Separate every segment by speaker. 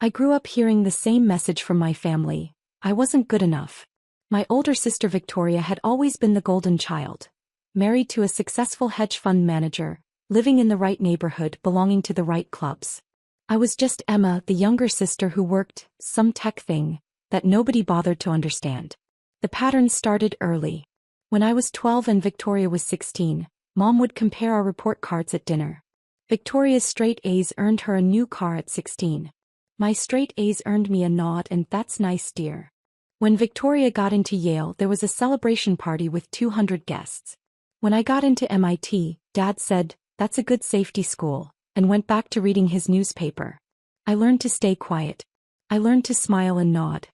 Speaker 1: I grew up hearing the same message from my family. I wasn't good enough. My older sister Victoria had always been the golden child. Married to a successful hedge fund manager, living in the right neighborhood, belonging to the right clubs. I was just Emma, the younger sister who worked some tech thing that nobody bothered to understand. The pattern started early. When I was 12 and Victoria was 16, Mom would compare our report cards at dinner. Victoria's straight A's earned her a new car at 16. My straight A's earned me a nod and "that's nice, dear." When Victoria got into Yale, there was a celebration party with 200 guests. When I got into MIT, Dad said, "That's a good safety school," and went back to reading his newspaper. I learned to stay quiet. I learned to smile and nod.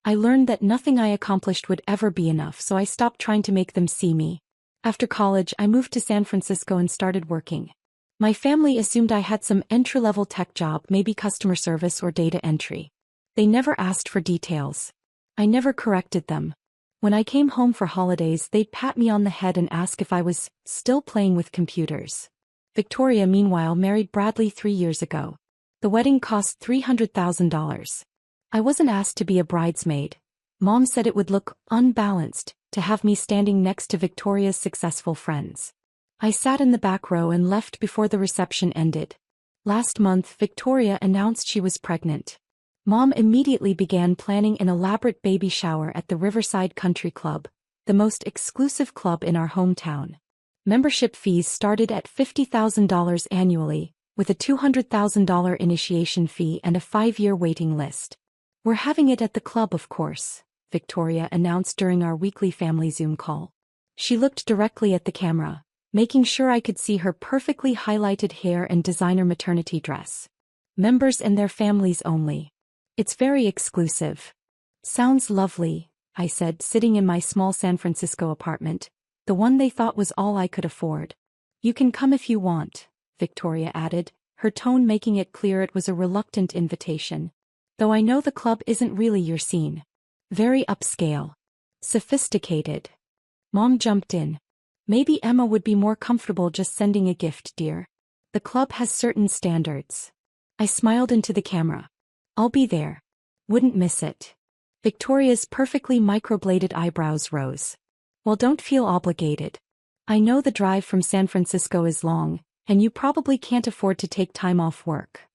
Speaker 1: I learned that nothing I accomplished would ever be enough, so I stopped trying to make them see me. After college, I moved to San Francisco and started working. My family assumed I had some entry-level tech job, maybe customer service or data entry. They never asked for details. I never corrected them. When I came home for holidays, they'd pat me on the head and ask if I was still playing with computers. Victoria, meanwhile, married Bradley 3 years ago. The wedding cost $300,000. I wasn't asked to be a bridesmaid. Mom said it would look unbalanced to have me standing next to Victoria's successful friends. I sat in the back row and left before the reception ended. Last month, Victoria announced she was pregnant. Mom immediately began planning an elaborate baby shower at the Riverside Country Club, the most exclusive club in our hometown. Membership fees started at $50,000 annually, with a $200,000 initiation fee and a 5-year waiting list. "We're having it at the club, of course," Victoria announced during our weekly family Zoom call. She looked directly at the camera, making sure I could see her perfectly highlighted hair and designer maternity dress. "Members and their families only. It's very exclusive." "Sounds lovely," I said, sitting in my small San Francisco apartment, the one they thought was all I could afford. "You can come if you want," Victoria added, her tone making it clear it was a reluctant invitation. "Though I know the club isn't really your scene. Very upscale. Sophisticated." Mom jumped in. "Maybe Emma would be more comfortable just sending a gift, dear. The club has certain standards." I smiled into the camera. "I'll be there. Wouldn't miss it." Victoria's perfectly microbladed eyebrows rose. "Well, don't feel obligated. I know the drive from San Francisco is long, and you probably can't afford to take time off work."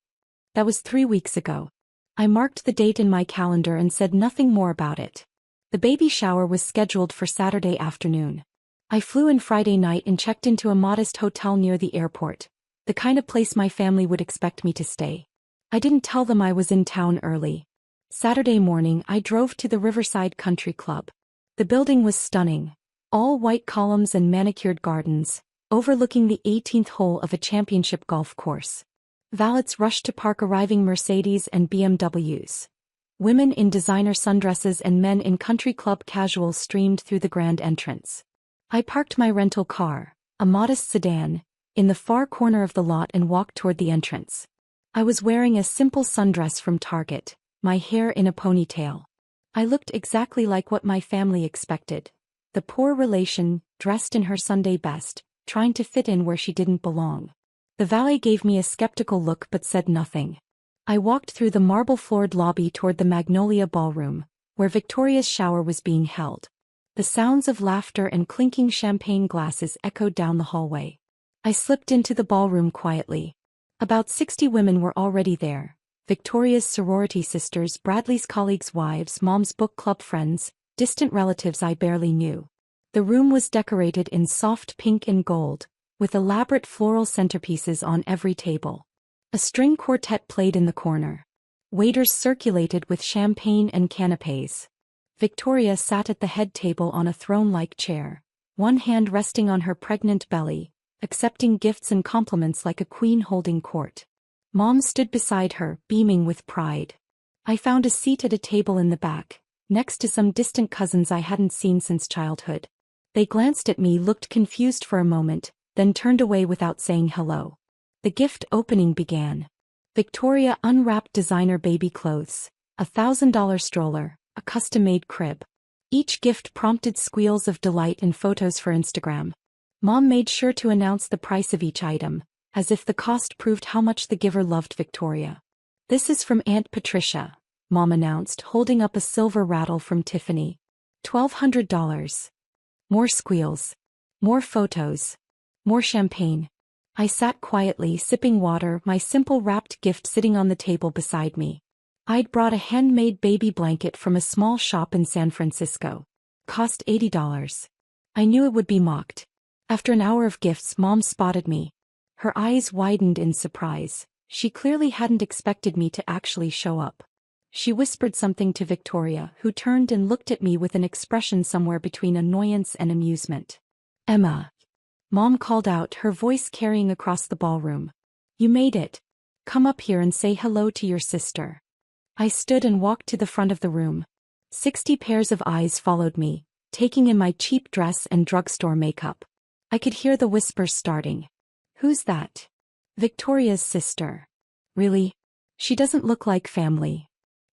Speaker 1: That was 3 weeks ago. I marked the date in my calendar and said nothing more about it. The baby shower was scheduled for Saturday afternoon. I flew in Friday night and checked into a modest hotel near the airport, the kind of place my family would expect me to stay. I didn't tell them I was in town early. Saturday morning, I drove to the Riverside Country Club. The building was stunning. All white columns and manicured gardens, overlooking the 18th hole of a championship golf course. Valets rushed to park arriving Mercedes and BMWs. Women in designer sundresses and men in country club casuals streamed through the grand entrance. I parked my rental car, a modest sedan, in the far corner of the lot and walked toward the entrance. I was wearing a simple sundress from Target, my hair in a ponytail. I looked exactly like what my family expected. The poor relation, dressed in her Sunday best, trying to fit in where she didn't belong. The valet gave me a skeptical look but said nothing. I walked through the marble-floored lobby toward the Magnolia Ballroom, where Victoria's shower was being held. The sounds of laughter and clinking champagne glasses echoed down the hallway. I slipped into the ballroom quietly. About 60 women were already there. Victoria's sorority sisters, Bradley's colleagues' wives, Mom's book club friends, distant relatives I barely knew. The room was decorated in soft pink and gold, with elaborate floral centerpieces on every table. A string quartet played in the corner. Waiters circulated with champagne and canapés. Victoria sat at the head table on a throne-like chair, one hand resting on her pregnant belly, accepting gifts and compliments like a queen holding court. Mom stood beside her, beaming with pride. I found a seat at a table in the back, next to some distant cousins I hadn't seen since childhood. They glanced at me, looked confused for a moment, then turned away without saying hello. The gift opening began. Victoria unwrapped designer baby clothes, a $1,000 stroller, a custom-made crib. Each gift prompted squeals of delight and photos for Instagram. Mom made sure to announce the price of each item, as if the cost proved how much the giver loved Victoria. This is from Aunt Patricia, Mom announced, holding up a silver rattle from Tiffany. $1,200. More squeals. More photos. More champagne. I sat quietly, sipping water, my simple wrapped gift sitting on the table beside me. I'd brought a handmade baby blanket from a small shop in San Francisco. Cost $80. I knew it would be mocked. After an hour of gifts, Mom spotted me. Her eyes widened in surprise. She clearly hadn't expected me to actually show up. She whispered something to Victoria, who turned and looked at me with an expression somewhere between annoyance and amusement. Emma. Mom called out, her voice carrying across the ballroom. You made it. Come up here and say hello to your sister. I stood and walked to the front of the room. 60 pairs of eyes followed me, taking in my cheap dress and drugstore makeup. I could hear the whispers starting. Who's that? Victoria's sister. Really? She doesn't look like family.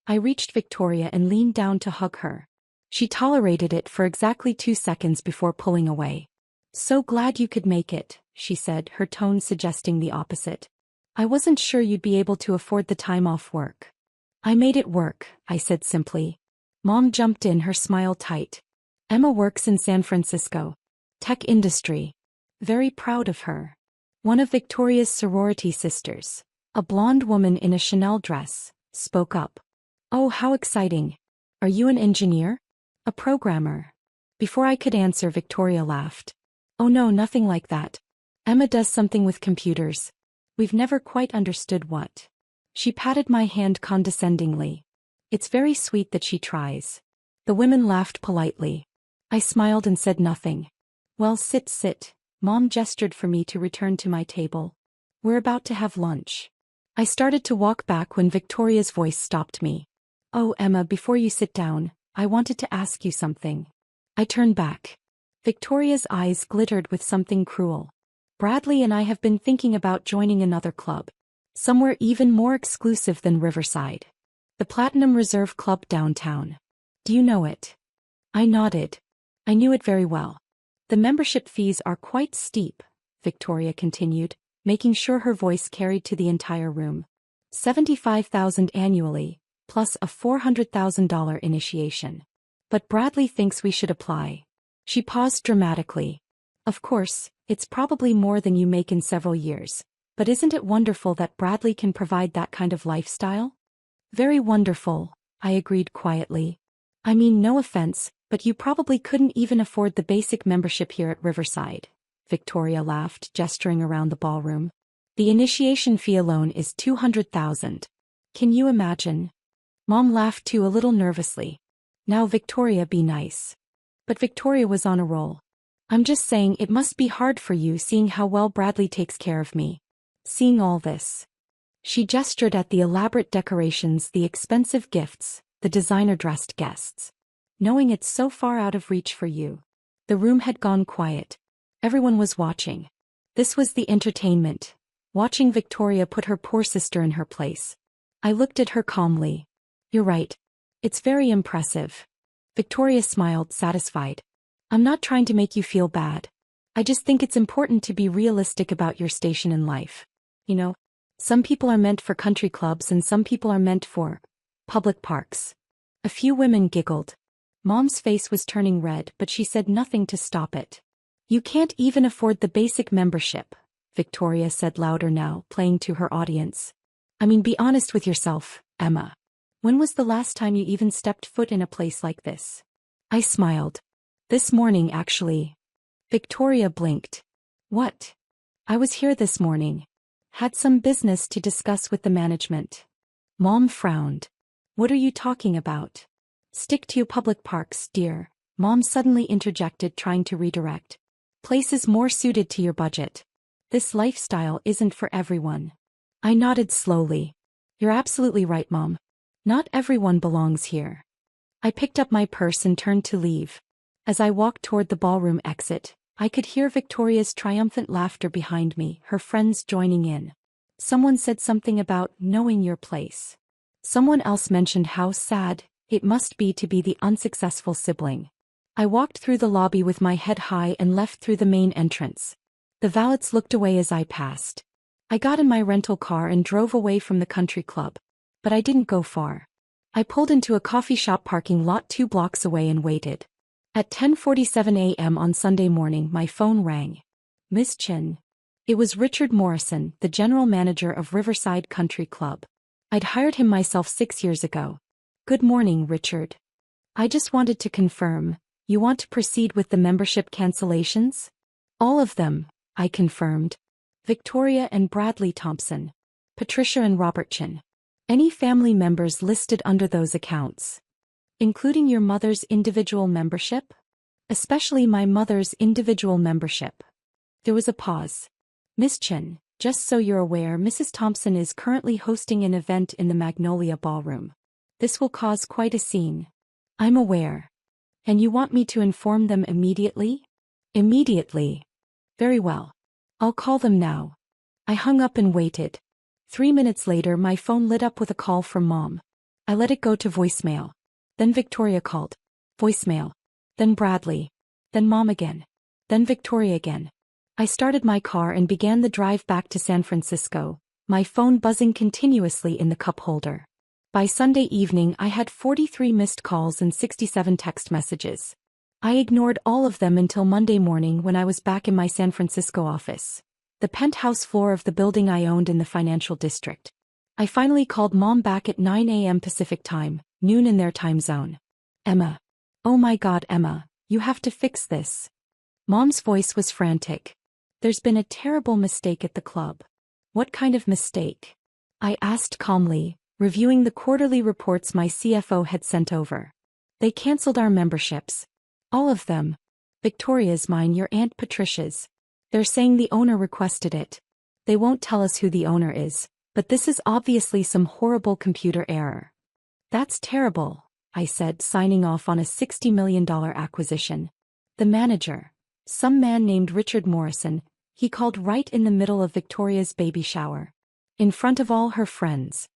Speaker 1: I reached Victoria and leaned down to hug her. She tolerated it for exactly 2 seconds before pulling away. So glad you could make it, she said, her tone suggesting the opposite. I wasn't sure you'd be able to afford the time off work. I made it work, I said simply. Mom jumped in, her smile tight. Emma works in San Francisco. Tech industry. Very proud of her. One of Victoria's sorority sisters, a blonde woman in a Chanel dress, spoke up. Oh, how exciting. Are you an engineer? A programmer? Before I could answer, Victoria laughed. Oh no, nothing like that. Emma does something with computers. We've never quite understood what. She patted my hand condescendingly. It's very sweet that she tries. The women laughed politely. I smiled and said nothing. Well, sit. Mom gestured for me to return to my table. We're about to have lunch. I started to walk back when Victoria's voice stopped me. Oh, Emma, before you sit down, I wanted to ask you something. I turned back. Victoria's eyes glittered with something cruel. Bradley and I have been thinking about joining another club. Somewhere even more exclusive than Riverside. The Platinum Reserve Club downtown. Do you know it? I nodded. I knew it very well. The membership fees are quite steep, Victoria continued, making sure her voice carried to the entire room. $75,000 annually, plus a $400,000 initiation. But Bradley thinks we should apply. She paused dramatically. Of course, it's probably more than you make in several years. But isn't it wonderful that Bradley can provide that kind of lifestyle? Very wonderful, I agreed quietly. I mean, no offense, but you probably couldn't even afford the basic membership here at Riverside. Victoria laughed, gesturing around the ballroom. The initiation fee alone is $200,000. Can you imagine? Mom laughed too, a little nervously. Now Victoria, be nice. But Victoria was on a roll. I'm just saying it must be hard for you seeing how well Bradley takes care of me. Seeing all this. She gestured at the elaborate decorations, the expensive gifts, the designer-dressed guests. Knowing it's so far out of reach for you. The room had gone quiet. Everyone was watching. This was the entertainment. Watching Victoria put her poor sister in her place. I looked at her calmly. You're right. It's very impressive. Victoria smiled, satisfied. I'm not trying to make you feel bad. I just think it's important to be realistic about your station in life. You know, some people are meant for country clubs and some people are meant for public parks. A few women giggled. Mom's face was turning red, but she said nothing to stop it. You can't even afford the basic membership, Victoria said louder now, playing to her audience. I mean, be honest with yourself, Emma. When was the last time you even stepped foot in a place like this? I smiled. This morning, actually. Victoria blinked. What? I was here this morning. Had some business to discuss with the management. Mom frowned. What are you talking about? Stick to your public parks, dear. Mom suddenly interjected, trying to redirect. Places more suited to your budget. This lifestyle isn't for everyone. I nodded slowly. You're absolutely right, Mom. Not everyone belongs here. I picked up my purse and turned to leave. As I walked toward the ballroom exit, I could hear Victoria's triumphant laughter behind me, her friends joining in. Someone said something about knowing your place. Someone else mentioned how sad it must be to be the unsuccessful sibling. I walked through the lobby with my head high and left through the main entrance. The valets looked away as I passed. I got in my rental car and drove away from the country club. But I didn't go far. I pulled into a coffee shop parking lot 2 blocks away and waited. At 10:47 a.m. on Sunday morning, my phone rang. Miss Chin. It was Richard Morrison, the general manager of Riverside Country Club. I'd hired him myself 6 years ago. Good morning, Richard. I just wanted to confirm, you want to proceed with the membership cancellations? All of them, I confirmed. Victoria and Bradley Thompson. Patricia and Robert Chin. Any family members listed under those accounts? Including your mother's individual membership? Especially my mother's individual membership. There was a pause. Miss Chin, just so you're aware, Mrs. Thompson is currently hosting an event in the Magnolia Ballroom. This will cause quite a scene. I'm aware. And you want me to inform them immediately? Immediately. Very well. I'll call them now. I hung up and waited. 3 minutes later, my phone lit up with a call from Mom. I let it go to voicemail. Then Victoria called. Voicemail. Then Bradley. Then Mom again. Then Victoria again. I started my car and began the drive back to San Francisco, my phone buzzing continuously in the cup holder. By Sunday evening, I had 43 missed calls and 67 text messages. I ignored all of them until Monday morning when I was back in my San Francisco office, the penthouse floor of the building I owned in the financial district. I finally called Mom back at 9 a.m. Pacific time, noon in their time zone. Emma. Oh my God, Emma, you have to fix this. Mom's voice was frantic. There's been a terrible mistake at the club. What kind of mistake? I asked calmly, reviewing the quarterly reports my CFO had sent over. They canceled our memberships. All of them. Victoria's, mine, your Aunt Patricia's. They're saying the owner requested it. They won't tell us who the owner is, but this is obviously some horrible computer error. That's terrible, I said, signing off on a $60 million acquisition. The manager, some man named Richard Morrison, he called right in the middle of Victoria's baby shower. In front of all her friends.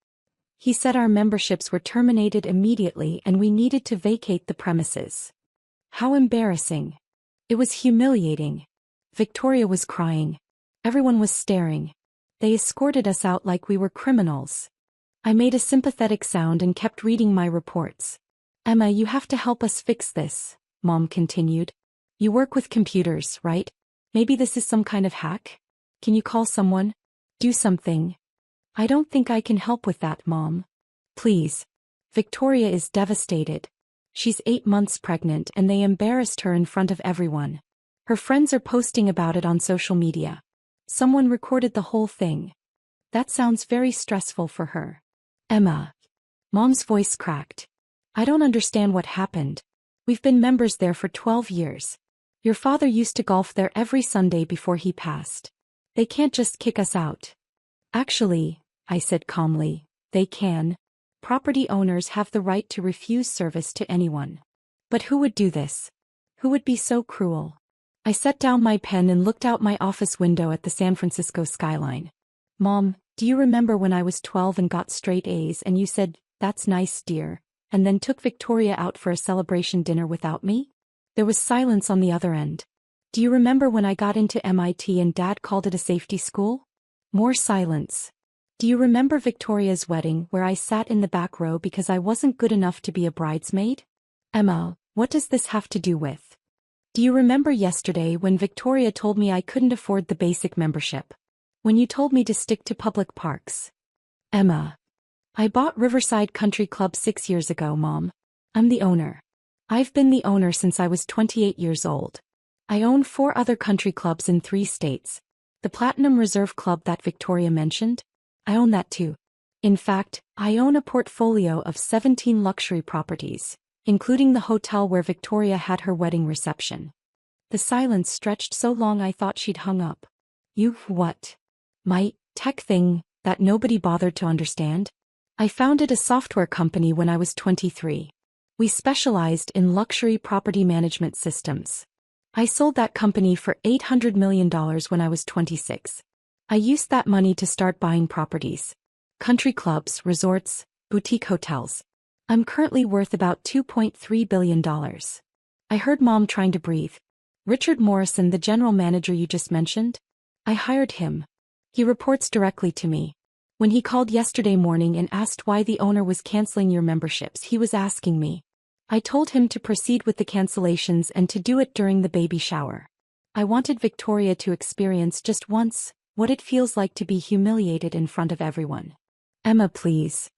Speaker 1: He said our memberships were terminated immediately and we needed to vacate the premises. How embarrassing. It was humiliating. Victoria was crying. Everyone was staring. They escorted us out like we were criminals. I made a sympathetic sound and kept reading my reports. Emma, you have to help us fix this, Mom continued. You work with computers, right? Maybe this is some kind of hack? Can you call someone? Do something. I don't think I can help with that, Mom. Please. Victoria is devastated. She's 8 months pregnant and they embarrassed her in front of everyone. Her friends are posting about it on social media. Someone recorded the whole thing. That sounds very stressful for her. Emma. Mom's voice cracked. I don't understand what happened. We've been members there for 12 years. Your father used to golf there every Sunday before he passed. They can't just kick us out. Actually, I said calmly, they can. Property owners have the right to refuse service to anyone. But who would do this? Who would be so cruel? I set down my pen and looked out my office window at the San Francisco skyline. Mom, do you remember when I was 12 and got straight A's and you said, "That's nice, dear," and then took Victoria out for a celebration dinner without me? There was silence on the other end. Do you remember when I got into MIT and Dad called it a safety school? More silence. Do you remember Victoria's wedding where I sat in the back row because I wasn't good enough to be a bridesmaid? Emma, what does this have to do with? Do you remember yesterday when Victoria told me I couldn't afford the basic membership? When you told me to stick to public parks? Emma. I bought Riverside Country Club 6 years ago, Mom. I'm the owner. I've been the owner since I was 28 years old. I own 4 other country clubs in 3 states. The Platinum Reserve Club that Victoria mentioned? I own that too. In fact, I own a portfolio of 17 luxury properties, including the hotel where Victoria had her wedding reception. The silence stretched so long I thought she'd hung up. You what? My tech thing that nobody bothered to understand? I founded a software company when I was 23. We specialized in luxury property management systems. I sold that company for $800 million when I was 26. I used that money to start buying properties. Country clubs, resorts, boutique hotels. I'm currently worth about $2.3 billion. I heard Mom trying to breathe. Richard Morrison, the general manager you just mentioned? I hired him. He reports directly to me. When he called yesterday morning and asked why the owner was canceling your memberships, he was asking me. I told him to proceed with the cancellations and to do it during the baby shower. I wanted Victoria to experience just once what it feels like to be humiliated in front of everyone. Emma, please.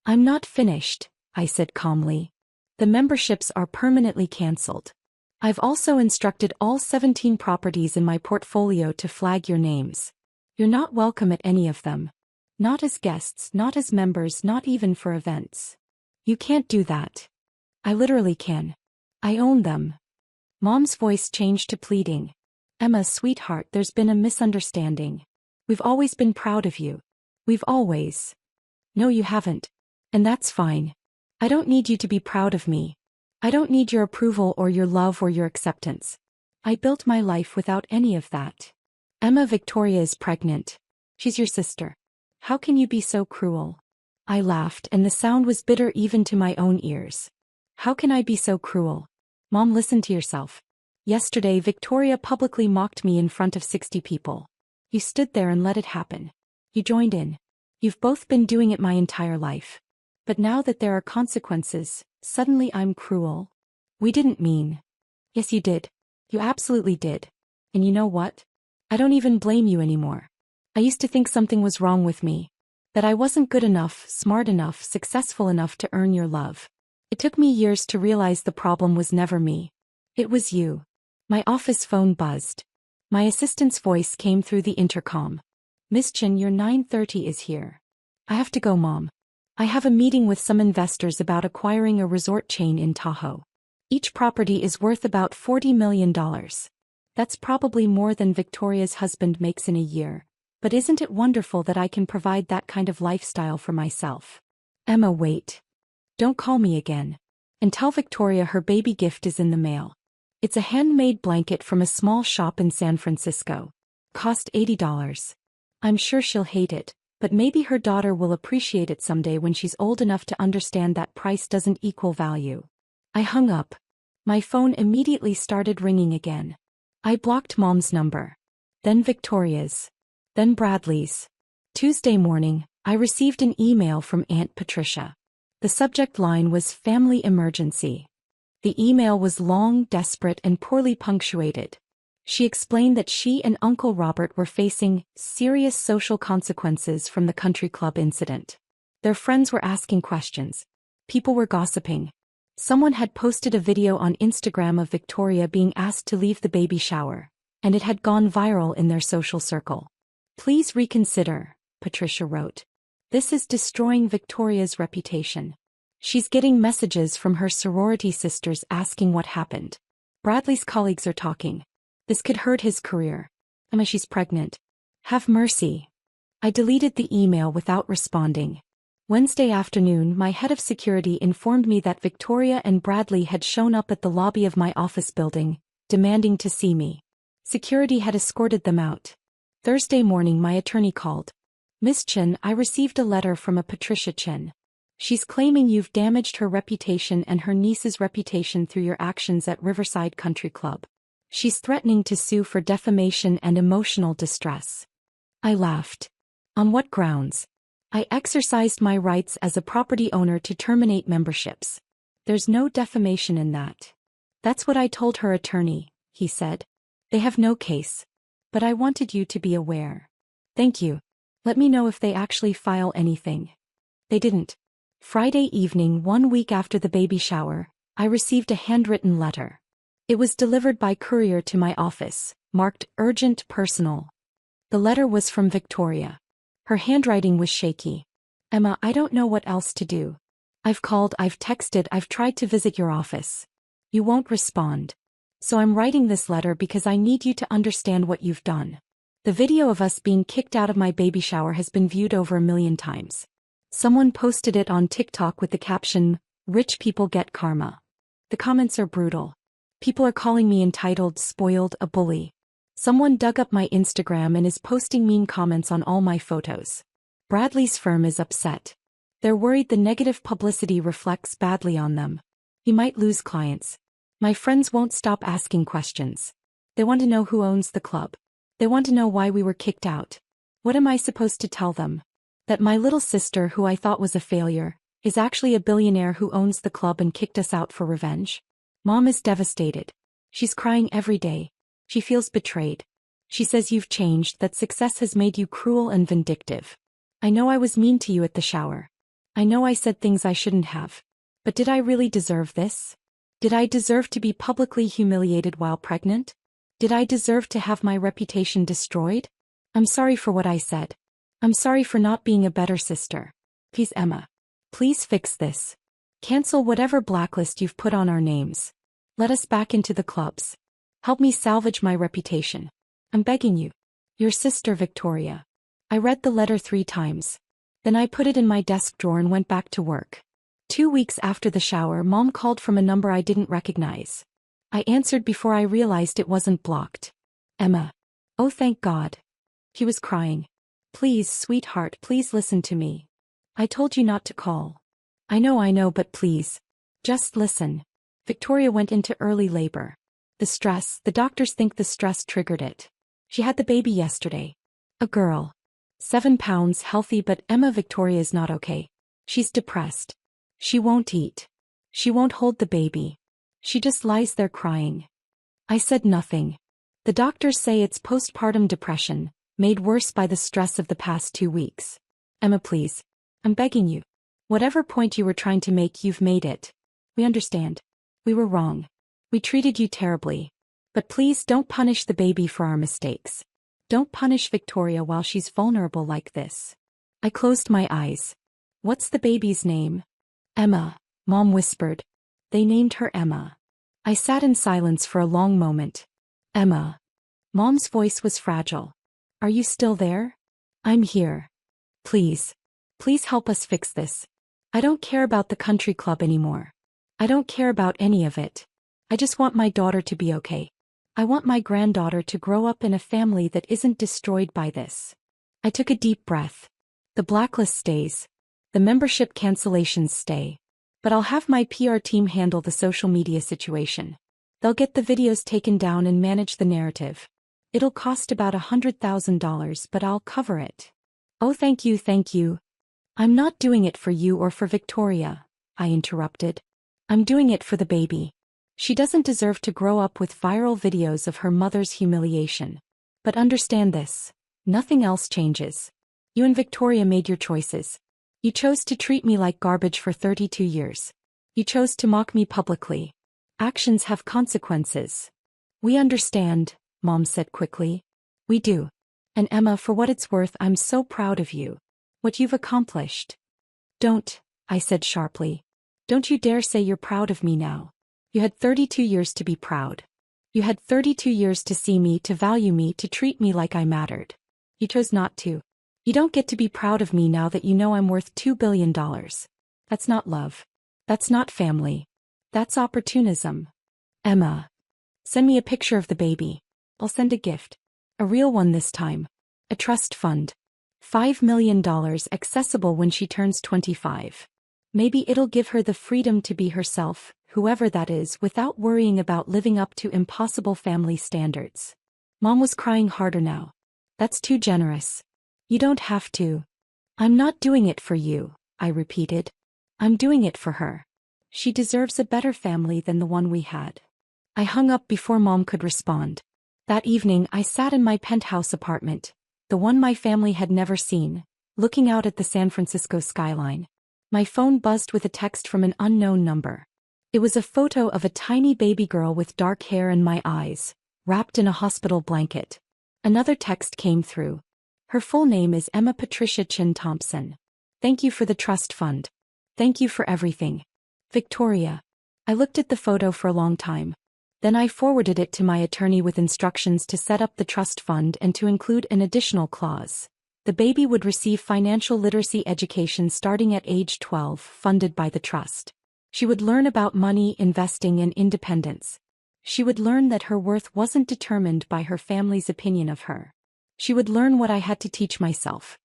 Speaker 1: I'm not finished, I said calmly. The memberships are permanently cancelled. I've also instructed all 17 properties in my portfolio to flag your names. You're not welcome at any of them. Not as guests, not as members, not even for events. You can't do that. I literally can. I own them. Mom's voice changed to pleading. Emma, sweetheart, there's been a misunderstanding. We've always been proud of you. We've always. No, you haven't. And that's fine. I don't need you to be proud of me. I don't need your approval or your love or your acceptance. I built my life without any of that. Emma, Victoria is pregnant. She's your sister. How can you be so cruel? I laughed, and the sound was bitter even to my own ears. How can I be so cruel? Mom, listen to yourself. Yesterday, Victoria publicly mocked me in front of 60 people. You stood there and let it happen. You joined in. You've both been doing it my entire life. But now that there are consequences, suddenly I'm cruel. We didn't mean. Yes, you did. You absolutely did. And you know what? I don't even blame you anymore. I used to think something was wrong with me. That I wasn't good enough, smart enough, successful enough to earn your love. It took me years to realize the problem was never me. It was you. My office phone buzzed. My assistant's voice came through the intercom. Miss Chen, your 9:30 is here. I have to go, Mom. I have a meeting with some investors about acquiring a resort chain in Tahoe. Each property is worth about $40 million. That's probably more than Victoria's husband makes in a year. But isn't it wonderful that I can provide that kind of lifestyle for myself? Emma, wait. Don't call me again. And tell Victoria her baby gift is in the mail. It's a handmade blanket from a small shop in San Francisco. Cost $80. I'm sure she'll hate it, but maybe her daughter will appreciate it someday when she's old enough to understand that price doesn't equal value. I hung up. My phone immediately started ringing again. I blocked Mom's number. Then Victoria's. Then Bradley's. Tuesday morning, I received an email from Aunt Patricia. The subject line was family emergency. The email was long, desperate, and poorly punctuated. She explained that she and Uncle Robert were facing serious social consequences from the country club incident. Their friends were asking questions. People were gossiping. Someone had posted a video on Instagram of Victoria being asked to leave the baby shower, and it had gone viral in their social circle. Please reconsider, Patricia wrote. This is destroying Victoria's reputation. She's getting messages from her sorority sisters asking what happened. Bradley's colleagues are talking. This could hurt his career. Emma, she's pregnant. Have mercy. I deleted the email without responding. Wednesday afternoon, my head of security informed me that Victoria and Bradley had shown up at the lobby of my office building, demanding to see me. Security had escorted them out. Thursday morning, my attorney called. Miss Chen, I received a letter from a Patricia Chen. She's claiming you've damaged her reputation and her niece's reputation through your actions at Riverside Country Club. She's threatening to sue for defamation and emotional distress. I laughed. On what grounds? I exercised my rights as a property owner to terminate memberships. There's no defamation in that. That's what I told her attorney, he said. They have no case. But I wanted you to be aware. Thank you. Let me know if they actually file anything. They didn't. Friday evening, 1 week after the baby shower, I received a handwritten letter. It was delivered by courier to my office, marked urgent personal. The letter was from Victoria. Her handwriting was shaky. Emma, I don't know what else to do. I've called, I've texted, I've tried to visit your office. You won't respond. So I'm writing this letter because I need you to understand what you've done. The video of us being kicked out of my baby shower has been viewed over 1 million times. Someone posted it on TikTok with the caption, "Rich people get karma." The comments are brutal. People are calling me entitled, spoiled, a bully. Someone dug up my Instagram and is posting mean comments on all my photos. Bradley's firm is upset. They're worried the negative publicity reflects badly on them. He might lose clients. My friends won't stop asking questions. They want to know who owns the club. They want to know why we were kicked out. What am I supposed to tell them? That my little sister, who I thought was a failure, is actually a billionaire who owns the club and kicked us out for revenge. Mom is devastated. She's crying every day. She feels betrayed. She says you've changed, that success has made you cruel and vindictive. I know I was mean to you at the shower. I know I said things I shouldn't have. But did I really deserve this? Did I deserve to be publicly humiliated while pregnant? Did I deserve to have my reputation destroyed? I'm sorry for what I said. I'm sorry for not being a better sister. Please, Emma. Please fix this. Cancel whatever blacklist you've put on our names. Let us back into the clubs. Help me salvage my reputation. I'm begging you. Your sister, Victoria. I read the letter 3 times. Then I put it in my desk drawer and went back to work. 2 weeks after the shower, Mom called from a number I didn't recognize. I answered before I realized it wasn't blocked. Emma. Oh, thank God. He was crying. Please, sweetheart, please listen to me. I told you not to call. I know, but please. Just listen. Victoria went into early labor. The doctors think the stress triggered it. She had the baby yesterday. A girl. 7 pounds, healthy, but Victoria is not okay. She's depressed. She won't eat. She won't hold the baby. She just lies there crying. I said nothing. The doctors say it's postpartum depression, made worse by the stress of the past 2 weeks. Emma, please. I'm begging you. Whatever point you were trying to make, you've made it. We understand. We were wrong. We treated you terribly. But please don't punish the baby for our mistakes. Don't punish Victoria while she's vulnerable like this. I closed my eyes. What's the baby's name? Emma, Mom whispered. They named her Emma. I sat in silence for a long moment. Emma. Mom's voice was fragile. Are you still there? I'm here. Please. Please help us fix this. I don't care about the country club anymore. I don't care about any of it. I just want my daughter to be okay. I want my granddaughter to grow up in a family that isn't destroyed by this. I took a deep breath. The blacklist stays. The membership cancellations stay. But I'll have my PR team handle the social media situation. They'll get the videos taken down and manage the narrative. It'll cost about $100,000, but I'll cover it. Oh, thank you, thank you. I'm not doing it for you or for Victoria, I interrupted. I'm doing it for the baby. She doesn't deserve to grow up with viral videos of her mother's humiliation. But understand this. Nothing else changes. You and Victoria made your choices. You chose to treat me like garbage for 32 years. You chose to mock me publicly. Actions have consequences. We understand, Mom said quickly. We do. And Emma, for what it's worth, I'm so proud of you. What you've accomplished. Don't, I said sharply. Don't you dare say you're proud of me now. You had 32 years to be proud. You had 32 years to see me, to value me, to treat me like I mattered. You chose not to. You don't get to be proud of me now that you know I'm worth $2 billion. That's not love. That's not family. That's opportunism. Emma. Send me a picture of the baby. I'll send a gift. A real one this time. A trust fund. $5 million accessible when she turns 25. Maybe it'll give her the freedom to be herself, whoever that is, without worrying about living up to impossible family standards. Mom was crying harder now. That's too generous. You don't have to. I'm not doing it for you, I repeated. I'm doing it for her. She deserves a better family than the one we had. I hung up before Mom could respond. That evening I sat in my penthouse apartment, the one my family had never seen, looking out at the San Francisco skyline. My phone buzzed with a text from an unknown number. It was a photo of a tiny baby girl with dark hair and my eyes, wrapped in a hospital blanket. Another text came through. Her full name is Emma Patricia Chin Thompson. Thank you for the trust fund. Thank you for everything. Victoria. I looked at the photo for a long time. Then I forwarded it to my attorney with instructions to set up the trust fund and to include an additional clause. The baby would receive financial literacy education starting at age 12, funded by the trust. She would learn about money, investing, and independence. She would learn that her worth wasn't determined by her family's opinion of her. She would learn what I had to teach myself.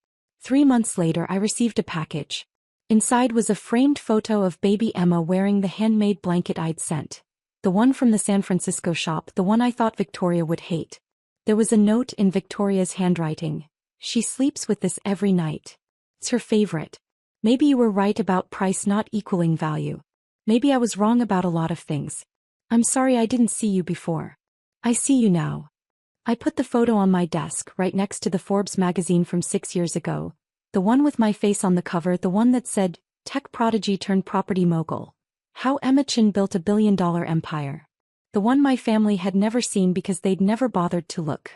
Speaker 1: 3 months later I received a package. Inside was a framed photo of baby Emma wearing the handmade blanket I'd sent. The one from the San Francisco shop, the one I thought Victoria would hate. There was a note in Victoria's handwriting. She sleeps with this every night. It's her favorite. Maybe you were right about price not equaling value. Maybe I was wrong about a lot of things. I'm sorry I didn't see you before. I see you now. I put the photo on my desk right next to the Forbes magazine from 6 years ago. The one with my face on the cover, the one that said, Tech Prodigy Turned Property Mogul. How Emma Chin Built a Billion-Dollar Empire. The one my family had never seen because they'd never bothered to look.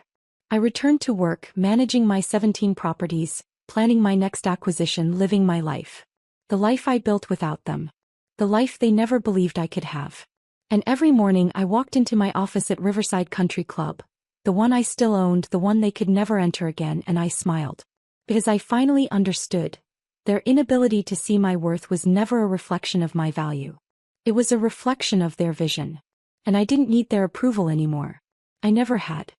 Speaker 1: I returned to work, managing my 17 properties, planning my next acquisition, living my life. The life I built without them. The life they never believed I could have. And every morning I walked into my office at Riverside Country Club, the one I still owned, the one they could never enter again, and I smiled. Because I finally understood. Their inability to see my worth was never a reflection of my value. It was a reflection of their vision. And I didn't need their approval anymore. I never had.